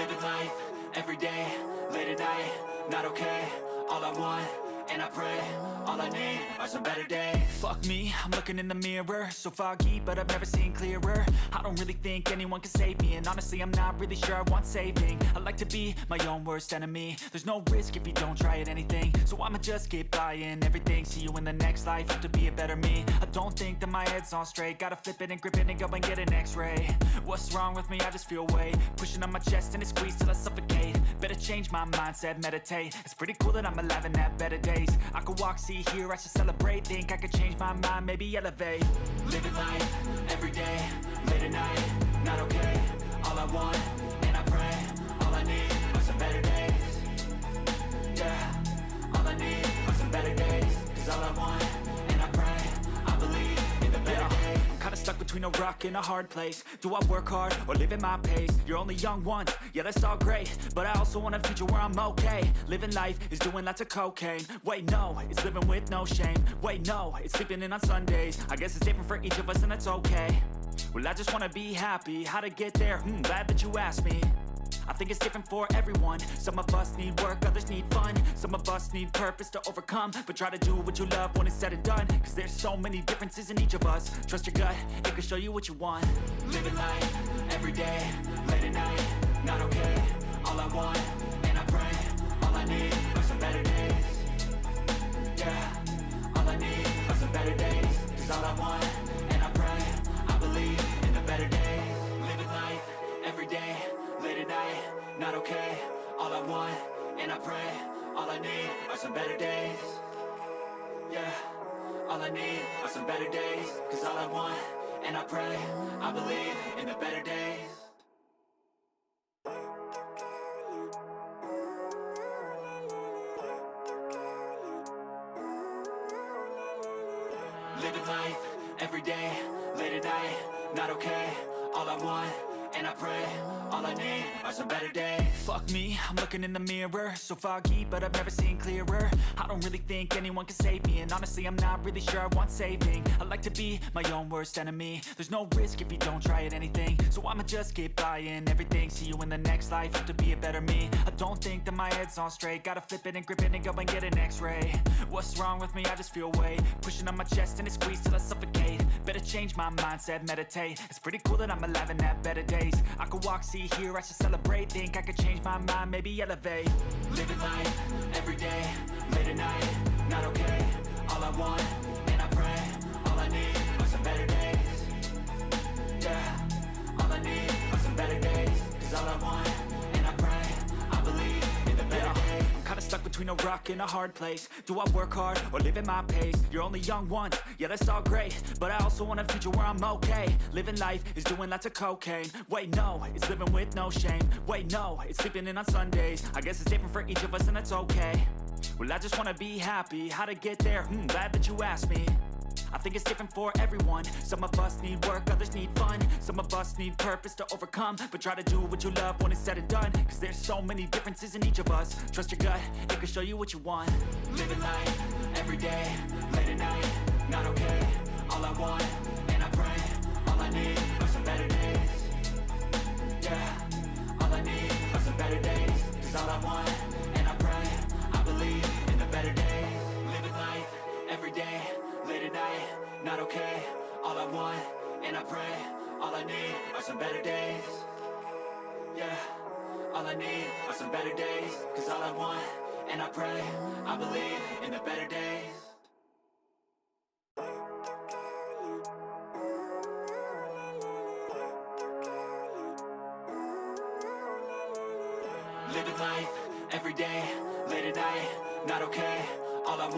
Living life, everyday, late at night, not okay. All I want, and I pray, all I need are some better days. Fuck me, I'm looking in the mirror, so foggy, but I've never seen clearer. I don't really think anyone can save me, and honestly I'm not really sure I want saving. I like to be my own worst enemy. There's no risk if you don't try at anything, so I'ma just keep buying everything. See you in the next life, have to be a better me. I don't think that my head's on straight, gotta flip it and grip it and go and get an x-ray. What's wrong with me? I just feel weight pushing on my chest and it squeezes till I suffocate. Better change my mindset, meditate. It's pretty cool that I'm alive and have better days. I could walk, see, hear, I should celebrate. Think I could change my mind, maybe elevate. Living life, everyday, late at night, not okay. All I want, and I pray, all I need are some better days. Yeah, all I need are some better days. Cause all I want, and I pray, I believe in the better days. I'm kinda stuck between a rock and a hard place. Do I work hard or live at my pace? You're only young once, yeah that's all great, but I also want a future where I'm okay. Living life is doing lots of cocaine. Wait no, it's living with no shame. Wait no, it's sleeping in on Sundays. I guess it's different for each of us and that's okay. Well I just wanna be happy, how to get there? Glad that you asked me. I think it's different for everyone. Some of us need work, others need fun. Some of us need purpose to overcome. But try to do what you love when it's said and done. Cause there's so many differences in each of us. Trust your gut, it can show you what you want. Living life, everyday, late at night, not okay. All I want, and I pray, all I need are some better days. Yeah, all I need are some better days. Cause all I want, and I pray, I believe in the better days. Living life, everyday, late at night, not okay. All I want, and I pray, all I need are some better days. Yeah, all I need are some better days. Cause all I want, and I pray, I believe in the better days. Living life, everyday, late at night, not okay. All I want, and I pray, all I need are some better days. Fuck me, I'm looking in the mirror, so foggy, but I've never seen clearer. I don't really think anyone can save me, and honestly I'm not really sure I want saving. I like to be my own worst enemy. There's no risk if you don't try at anything, so I'ma just keep buying everything. See you in the next life, have to be a better me. I don't think that my head's on straight, gotta flip it and grip it and go and get an x-ray. What's wrong with me? I just feel weight pushing on my chest and it squeezes till I suffocate. Better change my mindset, meditate. It's pretty cool that I'm alive and have better days. I could walk, see, hear, I should celebrate. Think I could change my mind, maybe elevate. Living life, everyday, late at night, not okay. All I want, and I pray, all I need are some better days. Yeah, all I need are some better days. Cause all I want, and I pray, I believe in the better days. I'm kinda stuck between a rock and a hard place. Do I work hard or live at my pace? You're only young once, yeah that's all great, but I also want a future where I'm okay. Living life is doing lots of cocaine. Wait no, it's living with no shame. Wait no, it's sleeping in on Sundays. I guess it's different for each of us and that's okay. Well I just wanna be happy, how to get there? Glad that you asked me. I think it's different for everyone. Some of us need work, others need fun. Some of us need purpose to overcome. But try to do what you love when it's said and done. Cause there's so many differences in each of us. Trust your gut, it can show you what you want. Living life, everyday, late at night, not okay. All I want, and I pray, all I need are some better days. Yeah, all I need are some better days. Cause all I want, and I pray, I believe in the better days. Living life, everyday, late at night, not okay. All I want, and I pray, all I need are some better days. Yeah, all I need are some better days. Cause all I want, and I pray, I believe in the better days. Living life, everyday, late at night, not okay. All I want